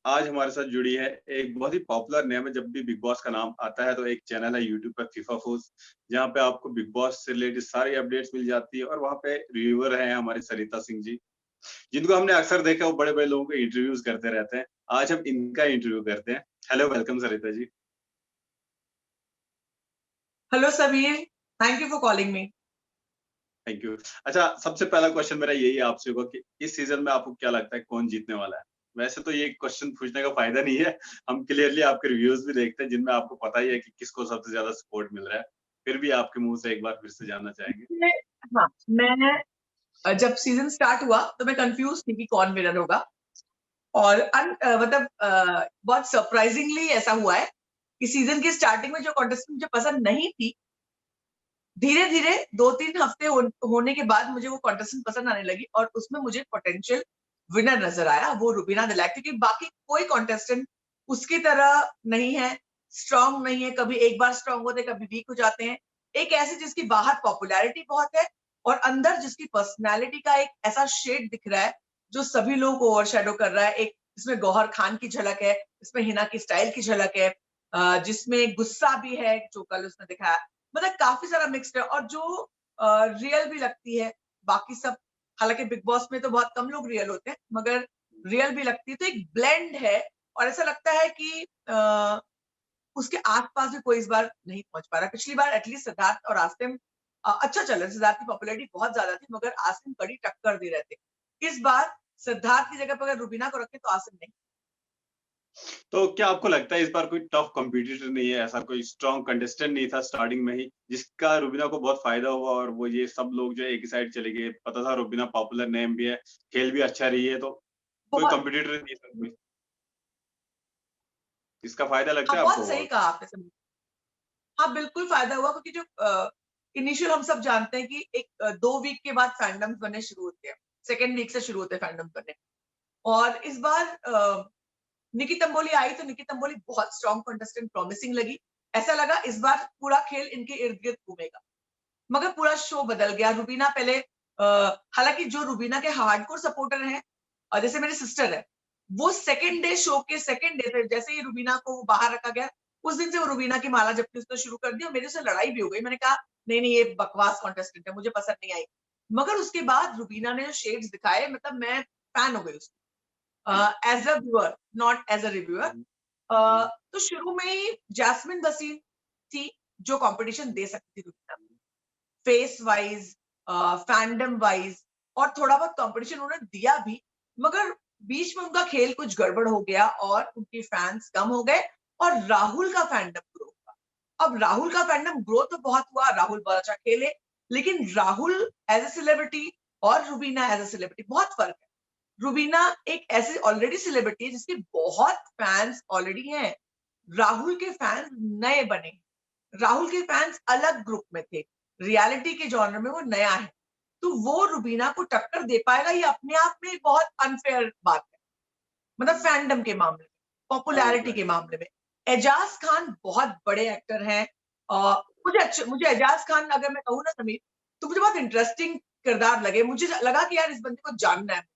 आज हमारे साथ जुड़ी है एक बहुत ही पॉपुलर नेम है। जब भी बिग बॉस का नाम आता है तो एक चैनल है यूट्यूब पे फीफा फूड्स, जहाँ पे आपको बिग बॉस से रिलेटेड सारी अपडेट्स मिल जाती है और वहाँ पे रिव्यूअर हैं हमारे सरिता सिंह जी, जिनको हमने अक्सर देखा वो बड़े-बड़े लोगों के इंटरव्यूज करते रहते हैं। आज हम इनका इंटरव्यू करते हैं। Hello, welcome Sarita ji. Hello, Samir. Thank you for calling me. Thank you. अच्छा, सबसे पहला क्वेश्चन मेरा यही आपसे होगा कि इस सीज़न में आपको क्या लगता है कौन जीतने वाला है? वैसे तो ये क्वेश्चन पूछने का फ़ायदा नहीं है, हम क्लियरली आपके रिव्यूज़ भी देखते हैं जिनमें आपको पता ही है कि किसको सबसे ज़्यादा सपोर्ट मिल रहा है। फिर भी आपके मुँह से एक बार फिर से जानना चाहेंगे। मैं हाँ, मैं जब सीज़न स्टार्ट हुआ तो मैं कन्फ्यूज़ थी कि कौन विनर होगा और बहुत सरप्राइज़िंगली ऐसा हुआ है कि सीज़न की स्टार्टिंग में जो कंटेस्टेंट मुझे पसंद नहीं थी, धीरे-धीरे 2-3 हफ्ते होने के बाद मुझे वो कंटेस्टेंट पसंद आने लगी और उसमें मुझे पोटेंशियल विनर नज़र आया, वो रुबीना दिलैक, क्योंकि बाकी कोई कंटेस्टेंट उसकी तरह नहीं है, स्ट्रॉन्ग नहीं है, कभी एक बार स्ट्रॉन्ग होते हैं, कभी वीक हो जाते हैं। एक ऐसी जिसकी बाहर पॉपुलैरिटी बहुत है और अंदर जिसकी पर्सनैलिटी का एक ऐसा शेड दिख रहा है, जो सभी लोगों को ओवरशैडो कर रहा है। एक इसमें गौहर खान की झलक है, इसमें हिना की स्टाइल की झलक है, जिसमें गुस्सा भी है, जो कल उसने दिखाया। मतलब काफ़ी सारा मिक्स्ड है और जो रियल भी लगती है, बाकी सब, हालाँकि बिग बॉस में तो बहुत कम लोग रियल होते हैं, मगर रियल भी लगती है, तो एक ब्लेंड है और ऐसा लगता है कि उसके आस-पास भी कोई इस बार नहीं पहुँच पा रहा। पिछली बार एटलीस्ट सिद्धार्थ और आसिम अच्छा चल रहा है, सिद्धार्थ की पॉपुलैरिटी बहुत ज़्यादा थी, मगर आसिम कड़ी टक्कर दे रहे थे। इस बार सिद्धार्थ की जगह पे अगर रुबीना को रखें तो आसिम नहीं। तो क्या आपको लगता है इस बार कोई टफ कॉम्पिटिटर नहीं है, ऐसा कोई स्ट्रॉन्ग कंटेस्टेंट नहीं था स्टार्टिंग में ही, जिसका रुबीना को बहुत फ़ायदा हुआ और वो ये सब लोग जो है एक ही साइड चले गए? पता था रुबीना पॉपुलर नेम भी है, खेल भी अच्छा रही है, तो कोई बहुत कॉम्पिटिटर नहीं है इसमें कोई? इसका फ़ायदा लगता हाँ, है आपको बहुत सही बहुत? कहा आपने समीर। हाँ, बिल्कुल फ़ायदा हुआ क्योंकि जो इनिशियल हम सब जानते हैं कि एक 2 वीक के बाद फैंडम्स बनने शुरू होते हैं। सेकंड वीक से शुरू होते हैं फैंडम्स बनने और इस बार निकी तंबोली आई तो निकी तंबोली बहुत स्ट्रॉन्ग कंटेस्टेंट प्रॉमिसिंग लगी। ऐसा लगा इस बार पूरा खेल इनके इर्द-गिर्द घूमेगा। मगर पूरा शो बदल गया। रुबीना पहले हालाँकि जो रुबीना के हार्डकोर सपोर्टर हैं जैसे मेरी सिस्टर है, वो सेकंड डे शो के सेकंड डे पे जैसे ही रुबीना को बाहर रखा गया, उस दिन से वो रुबीना की माला जपनी उसने शुरू कर दी और मेरे से लड़ाई भी हो गई। मैंने कहा, "नहीं-नहीं ये बकवास कंटेस्टेंट है, मुझे पसंद नहीं आई।" मगर उसके बाद रुबीना ने जो शेड्स दिखाए मतलब मैं फैन हो गई उसकी। As a viewer, not as a reviewer. हुँ, अ, हुँ, तो शुरू में ही जैस्मिन भसीन थी, जो कॉम्पिटिशन दे सकती थी रुबीना को। फेस वाइज़ फैंडम वाइज़ और थोड़ा बहुत कॉम्पिटिशन उन्होंने दिया भी, मगर बीच में उनका खेल कुछ गड़बड़ हो गया और उनके फैन्स कम हो गए और राहुल का फैंडम ग्रो हुआ। अब राहुल का फैंडम ग्रो तो बहुत हुआ, राहुल बहुत अच्छा खेले, लेकिन राहुल एज़ अ सेलिब्रिटी और रुबीना एज़ अ सेलिब्रिटी बहुत फ़र्क है। रुबीना एक ऐसी ऑलरेडी सेलिब्रिटी है जिसके बहुत फैन्स ऑलरेडी हैं। राहुल के फैन्स नए बने। राहुल के फैन्स अलग ग्रुप में थे। रियलिटी के जॉनर में वो नया है। तो वो रुबीना को टक्कर दे पाएगा ये अपने आप में एक बहुत अनफेयर बात है। मतलब फैंडम के मामले में, हाँ, पॉपुलैरिटी के एग्ज़ैक्टली। मामले में। एजाज़ खान बहुत बड़े एक्टर हैं। मुझे एजाज़ खान अगर मैं कहूँ ना समीर, तो मुझे बहुत इंटरेस्टिंग किरदार लगे। मुझे लगा कि यार इस बंदे को जानना है मुझे।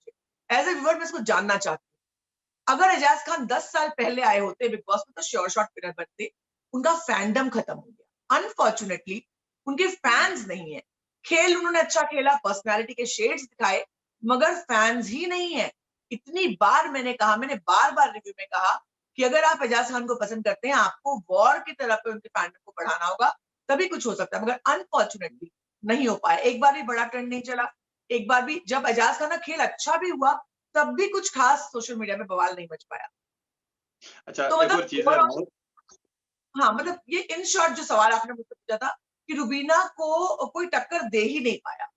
एज़ अ व्यूअर मैं इसको जानना चाहती हूँ। अगर एजाज़ खान 10 साल पहले आए होते बिग बॉस में तो श्योर शॉट विनर बनते। उनका फैंडम खत्म हो गया। अनफॉर्च्यूनेटली उनके हुँ। फैन्स नहीं है। खेल उन्होंने अच्छा खेला, पर्सनैलिटी के शेड्स दिखाए, मगर फैन्स ही नहीं है। इतनी बार मैंने बार-बार रिव्यू में कहा कि अगर आप एजाज खान को पसंद करते हैं, आपको वॉर की तरफ पे उनके फैंडम को बढ़ाना होगा, तभी कुछ हो सकता है। मगर अनफॉर्च्यूनेटली नहीं हो पाया। एक बार भी बड़ा ट्रेंड नहीं चला। एक बार भी जब एजाज खान का खेल अच्छा भी हुआ, तब भी कुछ खास सोशल मीडिया में बवाल नहीं मच पाया। अच्छा, तो एक मतलब और चीज़ है ओवरऑल बहुत। हाँ, जी। मतलब ये इन शॉर्ट जो सवाल आपने मुझसे पूछा था कि रुबीना को कोई टक्कर दे ही नहीं पाया।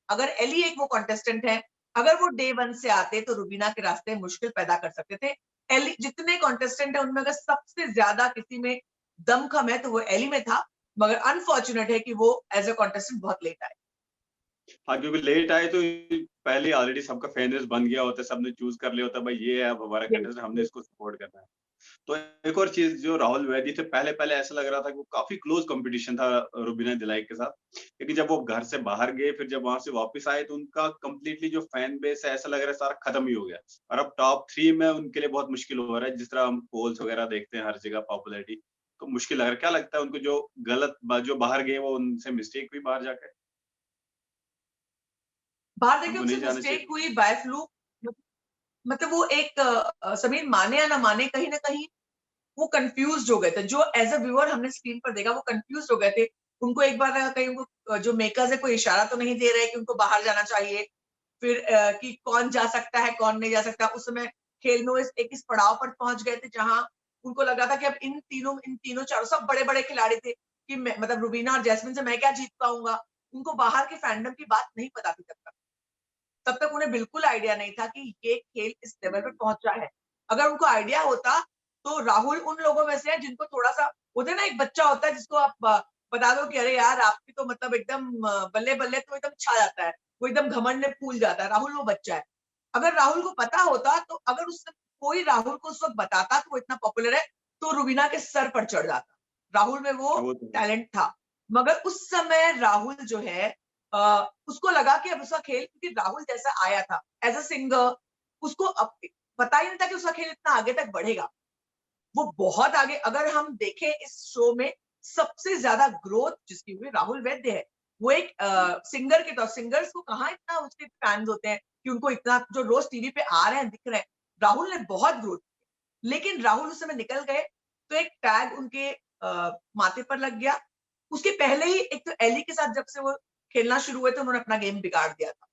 अगर एली एक वो कंटेस्टेंट है, अगर वो डे 1 से आते तो रुबीना के रास्ते मुश्किल पैदा कर सकते थे। एली जितने कंटेस्टेंट हैं उनमें अगर सबसे ज़्यादा किसी में दमखम है तो वो एली में था, मगर अनफॉर्च्यूनेट है कि वो एज़ अ कंटेस्टेंट बहुत लेट आए। हाँ, क्योंकि लेट आए तो पहले ऑलरेडी सबका फैन बेस बन गया होता है, सबने चूज़ कर लिया होता है भाई ये है अब हमारा यस, कंटेस्टेंट, हमने यस। इसको सपोर्ट करना है। तो एक और चीज, जो राहुल वैदी थे, पहले पहले ऐसा लग रहा था कि वो काफी क्लोज कंपटीशन था रुबीना दिलाइक के साथ, लेकिन जब वो घर से बाहर गए, फिर जब वहां से वापस आए, तो उनका कंप्लीटली जो फैन बेस है, ऐसा लग रहा है सारा खत्म ही हो गया। और अब टॉप 3 में उनके लिए बहुत मुश्किल हो रहा है, जिस तरह हम पोल्स वगैरह देखते हैं हर जगह पॉपुलैरिटी, तो मुश्किल लग रहा है। क्या लगता है उनको, जो जो बाहर गए, वो उनसे मिस्टेक हुई बाहर जाकर? बाहर देखिए उनको उनसे नहीं जाना चाहिए मिस्टेक था? हुई बाय फ्लूक। मतलब वो एक समीर माने या ना माने, कहीं ना कहीं वो कंफ्यूज हो गए थे। जो एज अ व्यूअर हमने स्क्रीन पर देखा, वो कंफ्यूज हो गए थे। उनको एक बार लगा कहीं उनको जो मेकर्स है कोई इशारा तो नहीं दे रहे कि उनको बाहर जाना चाहिए। फिर कि कौन जा सकता है कौन नहीं जा सकता। उस समय खेल में वो इस पड़ाव पर पहुंच गए थे जहां उनको लगा था कि अब इन तीनों चारों सब बड़े बड़े खिलाड़ी थे कि मतलब रुबीना और जैस्मिन से मैं क्या जीत पाऊंगा। उनको बाहर के फैंडम की बात नहीं पता थी तब तक उन्हें बिल्कुल आइडिया नहीं था कि ये खेल इस लेवल पर पहुंचा है। अगर उनको आइडिया होता तो राहुल उन लोगों में से है जिनको थोड़ा सा होता है ना, एक बच्चा होता है जिसको आप बता दो कि अरे यार आपकी तो मतलब एकदम बल्ले बल्ले तो एकदम छा जाता है, वो एकदम घमंड में फूल जाता है। राहुल वो बच्चा है। अगर राहुल को पता होता तो अगर उस कोई राहुल को उस वक्त बताता कि वो इतना पॉपुलर है, तो रुबीना के सर पर चढ़ जाता। राहुल में वो वो तो है। टैलेंट था। मगर उस समय राहुल जो है उसको लगा कि अब उसका खेल, क्योंकि राहुल जैसा आया था एज अ सिंगर, उसको पता ही नहीं था कि उसका खेल इतना आगे तक बढ़ेगा। वो बहुत आगे, अगर हम देखें इस शो में सबसे ज्यादा ग्रोथ जिसकी हुई राहुल वैद्य है। वो एक सिंगर के तौर, सिंगर्स को कहाँ इतना उसके फैंस होते हैं कि उनको इतना जो रोज टीवी पे आ रहे हैं दिख रहे हैं। राहुल ने बहुत ग्रोथ की, लेकिन राहुल उस समय निकल गए तो एक टैग उनके माथे पर लग गया। उसके पहले ही एक तो एली के साथ जब से वो खेलना शुरू हुए थे, उन्होंने अपना गेम बिगाड़ दिया था,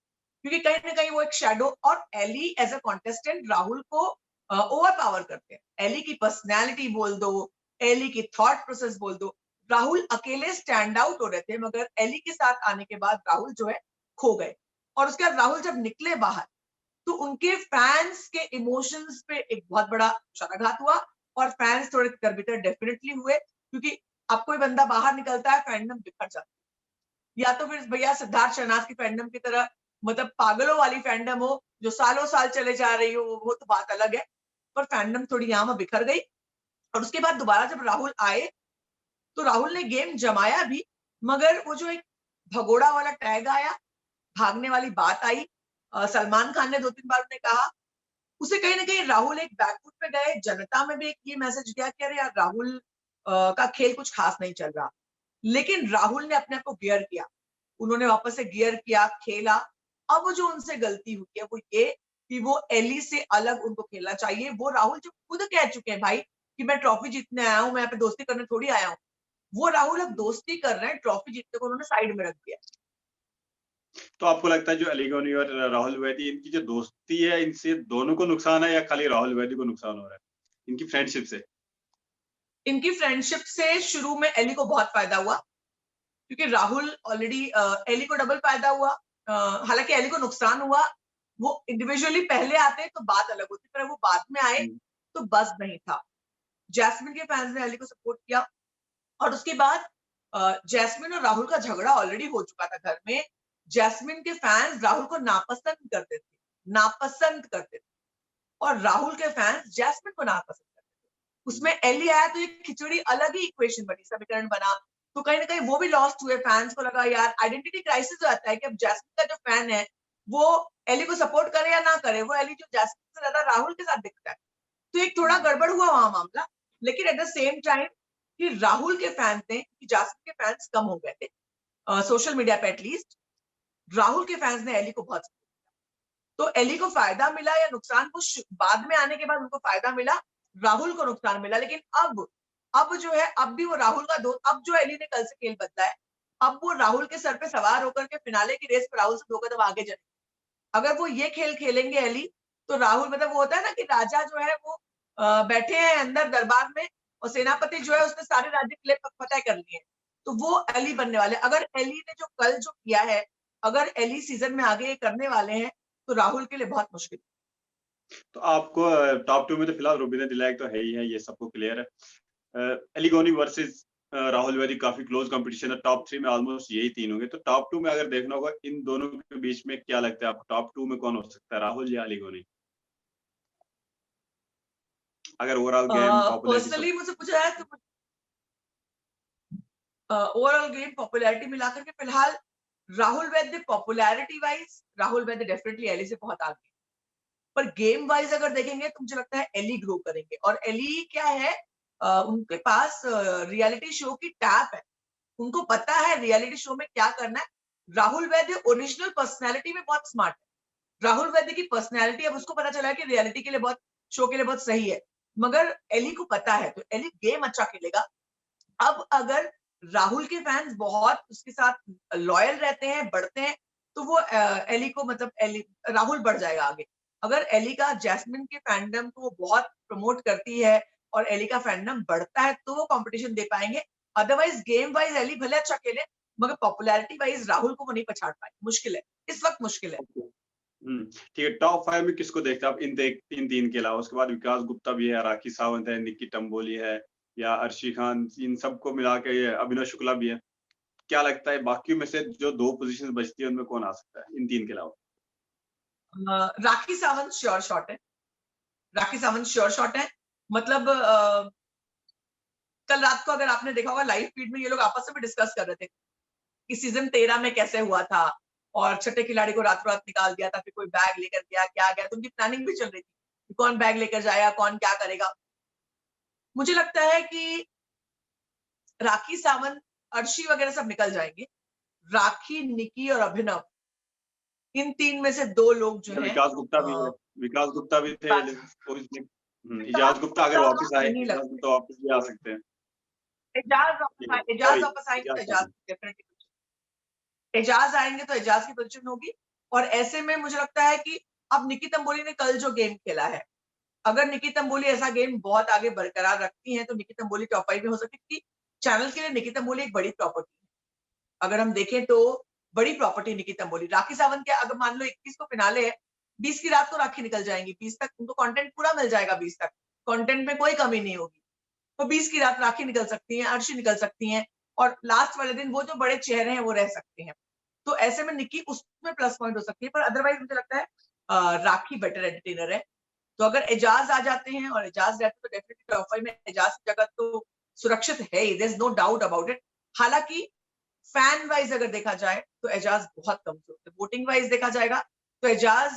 क्योंकि कहीं ना कहीं वो एक शेडो, और Elli as a contestant Rahul को ओवर पावर करते हैं। एली की पर्सनैलिटी बोल दो, एली की थॉट प्रोसेस बोल दो, राहुल अकेले स्टैंड आउट हो रहे थे, मगर एली के साथ आने के बाद राहुल जो है खो गए। और उसके बाद राहुल जब निकले बाहर, तो उनके फैंस के इमोशंस पे एक बहुत बड़ा शराघात हुआ, और फैंस थोड़े तरबितर डेफिनेटली हुए, क्योंकि अब कोई बंदा बाहर निकलता है फैंडम बिखर जाता है। या तो फिर भैया सिद्धार्थ शहनाज की फैंडम की तरह मतलब पागलों वाली फैंडम हो जो सालों साल चले जा रही हो, वो तो बात अलग है। पर फैंडम थोड़ी यहाँ बिखर गई। और उसके बाद दोबारा जब राहुल आए, तो राहुल ने गेम जमाया भी, मगर वो जो एक भगोड़ा वाला टैग आया, भागने वाली बात आई, सलमान खान ने 2-3 बार उन्हें कहा, उसे कहीं ना कहीं राहुल एक बैकफुट पे गए। जनता में भी एक ये मैसेज गया कि अरे यार राहुल का खेल कुछ खास नहीं चल रहा। लेकिन राहुल ने अपने आप को गियर किया, उन्होंने वापस से गियर किया, खेला। अब जो उनसे गलती हुई है वो ये कि वो एली से अलग उनको खेलना चाहिए। वो राहुल जो खुद कह चुके हैं भाई कि मैं ट्रॉफी जीतने आया हूँ, मैं यहाँ पे दोस्ती करने थोड़ी आया हूँ। वो राहुल अब दोस्ती कर रहे हैं, ट्रॉफी जीतने को उन्होंने साइड में रख दिया। तो आपको लगता है जो अलीगोनी और राहुल वैदी, इनकी जो दोस्ती है, इनसे दोनों को नुकसान है या खाली राहुल वैदी को नुकसान हो रहा है इनकी फ्रेंडशिप से? इनकी फ्रेंडशिप से शुरू में एली को बहुत फायदा हुआ, क्योंकि राहुल ऑलरेडी, एली को डबल फायदा हुआ। हालांकि एली को नुकसान हुआ, वो इंडिविजुअली पहले आते तो बात अलग होती, पर वो बाद में आए हम्म। तो बस नहीं था। जैस्मिन के फैंस ने एली को सपोर्ट किया, और उसके बाद जैस्मिन और राहुल का झगड़ा ऑलरेडी हो चुका था घर में। जैस्मिन के फैंस राहुल को नापसंद करते थे, नापसंद करते थे, और राहुल के फैंस जैस्मिन को नापसंद करते थे। उसमें एली आया तो एक खिचड़ी अलग ही इक्वेशन बनी, समीकरण बना। तो कहीं ना कहीं वो भी लॉस्ट हुए। फैंस को लगा यार आइडेंटिटी क्राइसिस हो जाता है कि अब जैस्मिन का जो फैन है वो एली को सपोर्ट करे या ना करे, वो एली जो जैस्मिन से ज्यादा राहुल के साथ दिखता है। तो एक थोड़ा गड़बड़ हुआ वहां मामला। लेकिन एट द सेम टाइम कि राहुल के फैंस ने, कि जैस्मिन के फैंस कम हो गए थे सोशल मीडिया पे एटलीस्ट, राहुल के फैंस ने एली को बहुत, तो एली को फायदा मिला या नुकसान, कुछ बाद में आने के बाद उनको फायदा मिला, राहुल को नुकसान मिला। लेकिन अब जो है, अब भी वो राहुल का दोस्त, अब जो एली ने कल से खेल बदला है, अब वो राहुल के सर पे सवार होकर के फिनाले की रेस पर राहुल से 2 कदम आगे चले। अगर वो ये खेल खेलेंगे एली, तो राहुल, मतलब वो होता है ना कि राजा जो है वो बैठे हैं अंदर दरबार में, और सेनापति जो है उसने सारे राज्य किले फतेह कर लिए। तो वो एली बनने वाले। अगर एली ने जो कल जो किया है, अगर एली सीजन में आगे ये करने वाले हैं, तो राहुल के लिए बहुत मुश्किल। तो आपको टॉप 2 में तो फिलहाल रुबीना दिलाइक तो है ही है, ये सबको क्लियर है। एलिगोनी वर्सेस राहुल वैदी काफी क्लोज कंपटीशन है। टॉप 3 में ऑलमोस्ट यही तीन होंगे। तो टॉप 2 में अगर देखना होगा, इन दोनों के बीच में क्या लगता है आपको, टॉप 2 में कौन हो सकता है, राहुल या एलिगोनी? अगर ओवरऑल गेम पॉपुलैरिटी सब? पर्सनली मुझसे पूछा जाए तो ओवरऑल गेम पॉपुलैरिटी मिलाकर के फिलहाल Rahul Vaidya popularity wise Rahul Vaidya definitely Eli से बहुत आगे, पर गेम वाइज अगर देखेंगे तो मुझे लगता है एली ग्रो करेंगे। और एली क्या है, उनके पास रियलिटी शो की टैप है, उनको पता है रियलिटी शो में क्या करना है। राहुल वैद्य ओरिजिनल पर्सनैलिटी में बहुत स्मार्ट है, राहुल वैद्य की पर्सनैलिटी अब उसको पता चला है कि रियलिटी के लिए बहुत, शो के लिए बहुत सही है, मगर एली को पता है, तो एली गेम अच्छा खेलेगा। अब अगर राहुल के फैंस बहुत उसके साथ लॉयल रहते हैं, बढ़ते हैं, तो वो एली को मतलब एली राहुल बढ़ जाएगा आगे। अगर एली का जैस्मिन के फैंडम को वो बहुत प्रमोट करती है और एली का फैंडम बढ़ता है तो वो कंपटीशन दे पाएंगे। अदरवाइज गेम वाइज एली भले अच्छा खेले, मगर पॉपुलैरिटी वाइज राहुल को वो नहीं पछाड़ पाए, मुश्किल है, इस वक्त मुश्किल है। ओके। ठीक है, टॉप 5 में किसको देखते हैं आप इन 3 के अलावा? उसके बाद विकास गुप्ता भी है, राखी सावंत है, निक्की टंबोली है या अर्शी खान, इन सबको मिला के ये अभिनव शुक्ला भी है। क्या लगता है बाकी में से जो 2 पोज़ीशंस बचती है उनमें कौन आ सकता है इन 3 के अलावा? राखी सावंत श्योर शॉट है, राखी सावंत श्योर शॉट है। मतलब कल रात को अगर आपने देखा होगा लाइव फीड में ये लोग आपस में डिस्कस कर रहे थे कि सीजन 13 में कैसे हुआ था और छठे खिलाड़ी को रातों रात निकाल दिया था, फिर कोई बैग लेकर गया, क्या गया, तो उनकी प्लानिंग भी चल रही थी कि कौन बैग लेकर जाएगा, कौन क्या करेगा। मुझे लगता है कि राखी सावंत, अर्शी वगैरह सब निकल जाएंगे। राखी, निकी और अभिनव, इन 3 में से 2 लोग जो अच्छा, हैं विकास गुप्ता भी थे विकास इजाज गुप्ता अगर वापस आए, नहीं इजाज लगते। गुप्ता वापस भी आ सकते हैं। एजाज सॉरी, वापस आएंगे तो इजाज एजाज डेफिनेटली, एजाज आएंगे तो एजाज की पोजीशन होगी। और ऐसे में मुझे लगता है कि अब निकी तंबोली ने कल जो गेम खेला है, अगर निकी तंबोली ऐसा गेम बहुत आगे बरकरार रखती है तो निकी तंबोली टॉप 5 में हो सकती है, क्योंकि चैनल के लिए निकी तंबोली एक बड़ी प्रॉपर्टी है। अगर हम देखें तो बड़ी प्रॉपर्टी निकी तंबोली। राखी सावंत के अगर मान लो 21 को फिनाले है, 20 की रात को राखी निकल जाएंगी, 20 तक उनको कंटेंट पूरा मिल जाएगा, 20 तक कंटेंट में कोई कमी नहीं होगी। तो 20 की रात राखी निकल सकती है, अर्शी निकल सकती हैं, और लास्ट वाले दिन वो जो बड़े चेहरे हैं वो रह सकते हैं। तो ऐसे में निक्की उसमें प्लस पॉइंट हो सकती है, पर अदरवाइज मुझे लगता है राखी बेटर एंटरटेनर है। तो अगर एजाज आ जाते हैं और एजाज रहते तो डेफिनेटली टॉप 5 में एजाज की जगह तो सुरक्षित है ही, there is no doubt about it. हालांकि फैन वाइज अगर देखा जाए तो एजाज बहुत कमजोर है, वोटिंग वाइज देखा जाएगा तो एजाज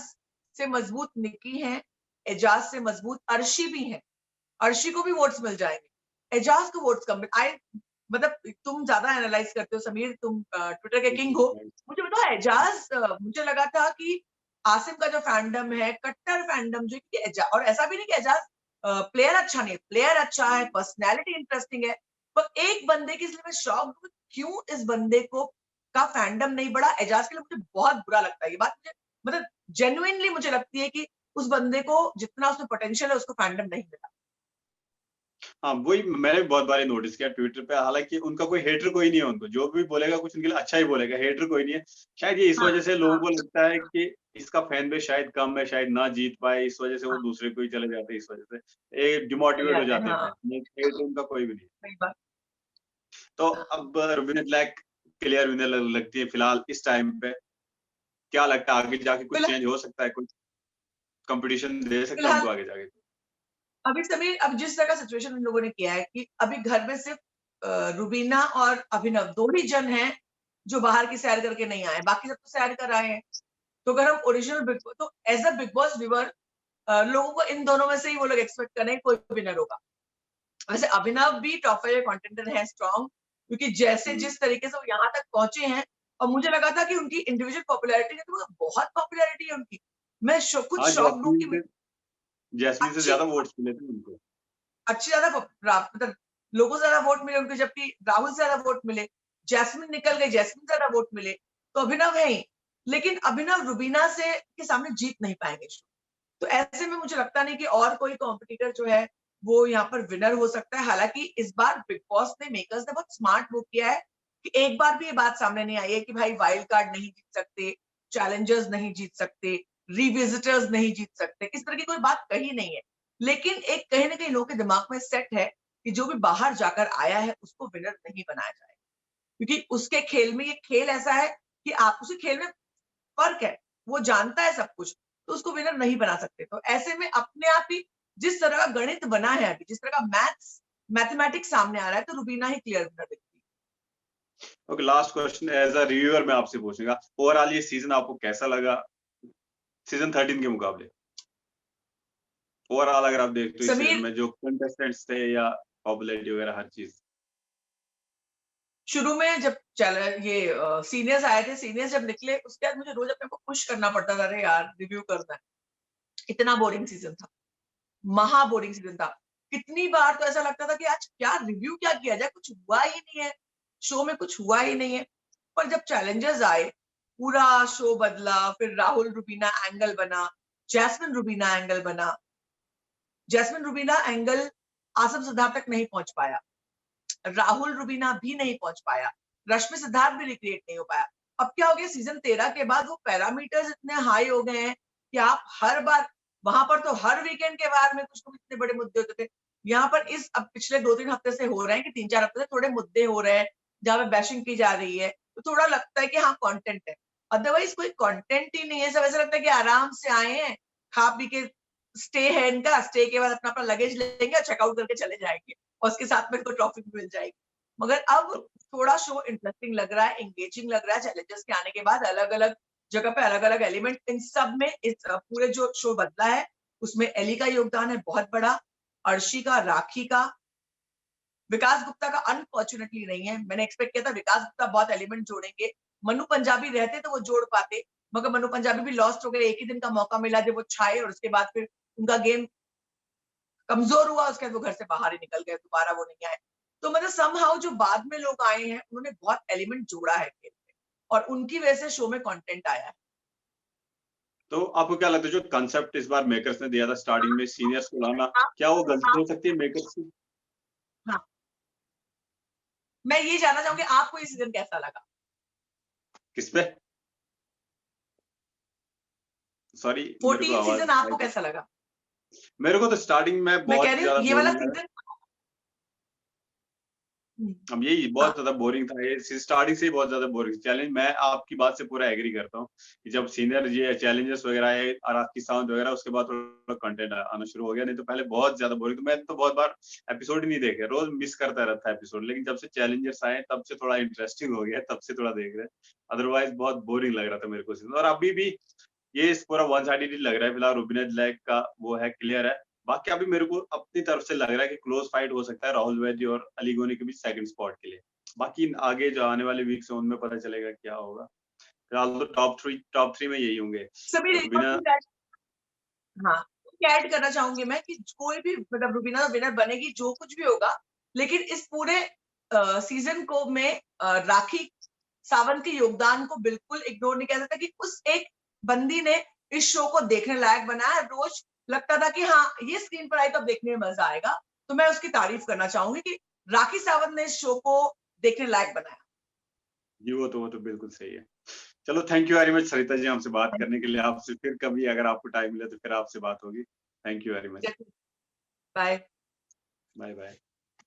से मजबूत निक्की है, एजाज से मजबूत अर्शी भी है, अर्शी को भी वोट्स मिल जाएंगे, एजाज को वोट्स कम आई, मतलब तुम ज्यादा एनालाइज करते हो समीर, तुम ट्विटर के किंग हो, मुझे बताओ एजाज, मुझे लगा था कि आसिम का जो फैंडम है कट्टर फैंडम जो कि एजाज, और ऐसा भी नहीं कि एजाज प्लेयर अच्छा नहीं, प्लेयर अच्छा है, पर्सनैलिटी इंटरेस्टिंग है, पर एक बंदे की, इसलिए मैं शॉक हूँ क्यों इस बंदे को का फैंडम नहीं बढ़ा। एजाज के लिए मुझे बहुत बुरा लगता है ये बात, मुझे मतलब जेन्युइनली मुझे लगती है कि उस बंदे को जितना उसमें पोटेंशियल है उसको फैंडम नहीं मिला। हाँ, वही मैंने भी बहुत बार नोटिस किया ट्विटर पे, हालांकि उनका कोई हेटर कोई नहीं है, उनको जो भी बोलेगा कुछ उनके लिए अच्छा ही बोलेगा, हेटर कोई नहीं है। शायद ये इस हाँ वजह से लोगों हाँ को लगता है कि इसका फैन बेस शायद कम है, शायद ना जीत पाए, इस वजह से वो हाँ, दूसरे को ही चले जाते हैं, इस वजह से एक चले डिमोटिवेट हो जाते हैं, जाते हैं हाँ फैन, हेटर उनका कोई भी नहीं है। सही बात। तो हाँ। अब विनर ब्लैक क्लियर विनर लगती है फिलहाल इस टाइम पे। क्या लगता है आगे जाके कुछ फिलहाल चेंज हो सकता है, कुछ कंपटीशन दे सकता है फिलहाल उनको आगे जाके? अभी समीर, अब जिस तरह का सिचुएशन इन लोगों ने किया है कि अभी घर में सिर्फ रुबीना और अभिनव 2 ही जन हैं जो बाहर की सैर करके नहीं आए, बाकी सब तो सैर कर आए हैं। तो अगर हम ओरिजिनल बिग, तो as a Bigg Boss viewer लोगों को इन दोनों में से ही वो लोग एक्सपेक्ट करें कोई विनर होगा। वैसे अभिनव भी टॉप 5 कंटेंडर है स्ट्रॉन्ग, क्योंकि जैसे हम्म। जिस तरीके से वो यहाँ तक पहुंचे हैं, और मुझे लगा था कि उनकी इंडिविजुअल पॉपुलैरिटी है तो बहुत पॉपुलैरिटी है उनकी, मैं खुद हाँ, शॉक्ड हूँ कि जैस्मीन से अच्छी ज्यादा वोट्स मिले थे उनको। अच्छी ज्यादा मतलब लोगों से ज्यादा वोट मिले उनको, जबकि राहुल से ज्यादा वोट मिले, जैस्मिन निकल गई, जैस्मिन से ज्यादा वोट मिले, तो अभिनव है ही, लेकिन अभिनव रुबीना से के सामने जीत नहीं पाएंगे। तो ऐसे में मुझे लगता नहीं कि और कोई कॉम्पिटिटर जो है वो यहाँ पर विनर हो सकता है। हालांकि इस बार बिग बॉस ने, मेकर्स ने बहुत स्मार्ट मूव किया है कि एक बार भी ये बात सामने नहीं आई है कि भाई वाइल्ड कार्ड नहीं जीत सकते, चैलेंजर्स नहीं जीत सकते, रिविजिटर्स नहीं जीत सकते, इस तरह की कोई बात कही नहीं है। लेकिन एक कहीं ना कहीं लोगों के दिमाग में सेट है कि जो भी बाहर जाकर आया है उसको विनर नहीं बनाया जाए, क्योंकि उसके खेल में, ये खेल ऐसा है कि आप उसे खेल में फर्क है, वो जानता है सब कुछ, तो उसको विनर नहीं बना सकते। तो ऐसे में अपने आप ही जिस तरह का गणित बना है अभी, जिस तरह का मैथमेटिक्स सामने आ रहा है, तो रुबीना ही क्लियर विनर दिखती है। Okay, last question as a reviewer मैं आपसे पूछूंगा, ओवरऑल ये सीजन आपको कैसा लगा सीजन 13 के मुकाबले? ओवरऑल अगर आप देखते हो इस सीजन समीर, में जो कंटेस्टेंट्स थे या पॉपुलैरिटी वगैरह हर चीज। शुरू में जब ये सीनियर्स आए थे, सीनियर्स जब निकले, उसके बाद मुझे रोज अपने को पुश करना पड़ता था, अरे यार रिव्यू करना है। इतना बोरिंग सीजन था, महा बोरिंग सीजन था। कितनी बार तो ऐसा लगता था कि आज क्या रिव्यू क्या किया जाए, कुछ हुआ ही नहीं है, शो में कुछ हुआ ही नहीं है। पर जब चैलेंजर्स आए, पूरा शो बदला, फिर राहुल रुबीना एंगल बना, जैस्मिन रुबीना एंगल बना। जैस्मिन रुबीना एंगल आसम सिद्धार्थ तक नहीं पहुंच पाया, राहुल रुबीना भी नहीं पहुंच पाया, रश्मि सिद्धार्थ भी रिक्रिएट नहीं हो पाया। अब क्या हो गया, सीजन 13 के बाद वो पैरामीटर्स इतने हाई हो गए हैं कि आप हर बार, वहां पर तो हर वीकेंड के बारे में कुछ इतने बड़े मुद्दे होते थे, यहाँ पर इस अब पिछले 2-3 हफ्ते से हो रहे हैं कि 3-4 हफ्ते से थोड़े मुद्दे हो रहे हैं जहां पे बैशिंग की जा रही है, तो थोड़ा लगता है कि हाँ कंटेंट है। अदरवाइज कोई कंटेंट ही नहीं है, सब ऐसा लगता है कि आराम से आए हैं, खा पी के, स्टे है इनका, स्टे के बाद अपना अपना लगेज लेंगे और चेकआउट करके चले जाएंगे, और उसके साथ में तो ट्रॉफी भी मिल जाएगी। मगर अब थोड़ा शो इंटरेस्टिंग लग रहा है, एंगेजिंग लग रहा है। चैलेंजर्स के आने के बाद अलग अलग जगह पे अलग अलग एलिमेंट, इन सब में इस पूरे जो शो बदला है उसमें एली का योगदान है बहुत बड़ा, अर्शी का, राखी का, विकास गुप्ता का अनफॉर्चुनेटली नहीं है। मैंने एक्सपेक्ट किया था विकास गुप्ता बहुत एलिमेंट जोड़ेंगे, मनु पंजाबी रहते तो वो जोड़ पाते, मगर मनु पंजाबी भी लॉस्ट हो गए। एक ही दिन का मौका मिला जब वो छाए, और उसके बाद फिर उनका गेम कमजोर हुआ, उसके बाद वो घर से बाहर ही निकल गए, दोबारा वो नहीं आए। तो मतलब समहाउ जो बाद में लोग आए हैं उन्होंने बहुत एलिमेंट जोड़ा है खेल में, और उनकी वजह से शो में कंटेंट आया है। तो आपको क्या लगता है जो कंसेप्ट इस बार मेकर्स ने दिया था स्टार्टिंग में सीनियर्स को लाना, क्या वो गलती हो सकती है मेकर्स की? हाँ, मैं ये जानना चाहूंगी आपको ये सीजन कैसा लगा? किस पे? सॉरी, मेरे को 14 आवाज सीजन आपको कैसा लगा? मेरे को तो स्टार्टिंग में मैं कह बहुत रही हूँ ज्यादा ये वाला बोरिंग लगा। सीजन। अब यही बहुत हाँ, ज्यादा बोरिंग था, ये स्टार्टिंग से ही बहुत ज्यादा बोरिंग चैलेंज। मैं आपकी बात से पूरा एग्री करता हूँ कि जब सीनियर ये चैलेंजर्स वगैरह आए, राखी सावंत वगैरह, उसके बाद थोड़ा कंटेंट आना शुरू हो गया। नहीं तो पहले बहुत ज्यादा बोरिंग, तो मैं तो बहुत बार एपिसोड ही नहीं देखे, रोज मिस करता रहता है एपिसोड। लेकिन जब से चैलेंजर्स आए तब से थोड़ा इंटरेस्टिंग हो गया, तब से थोड़ा देख रहे हैं। अदरवाइज बहुत बोरिंग लग रहा था मेरे को सीजन, और अभी भी ये इस पूरा वन साइडेड लग रहा है फिलहाल। रुबीना लैग का वो है, क्लियर है। बाकी अभी मेरे को अपनी तरफ से लग रहा है कि क्लोज फाइट हो सकता है राहुल वैद्य और अली गोनी के बीच सेकंड स्पॉट के लिए। बाकी आगे जो आने वाले वीक्स हैं उनमें पता चलेगा क्या होगा। फिलहाल तो टॉप थ्री में यही होंगे सभी एक और रुबीना। चीज ऐड, हाँ, ऐड करना चाहूंगी मैं कि कोई भी मतलब रुबीना विनर बनेगी जो कुछ भी होगा, लेकिन इस पूरे सीजन को में राखी सावंत के योगदान को बिल्कुल इग्नोर नहीं किया जाता कि उस एक बंदी ने इस शो को देखने लायक बनाया। रोज लगता था कि हाँ ये स्क्रीन पर आई तो अब देखने में मजा आएगा, तो मैं उसकी तारीफ करना चाहूंगी कि राखी सावंत ने इस शो को देखने लायक बनाया। जी, वो तो बिल्कुल सही है। चलो, thank you very much Sarita ji हमसे बात करने के लिए। आपसे फिर कभी अगर आपको टाइम मिले तो फिर आपसे बात होगी। Thank you very much. Bye. Bye bye.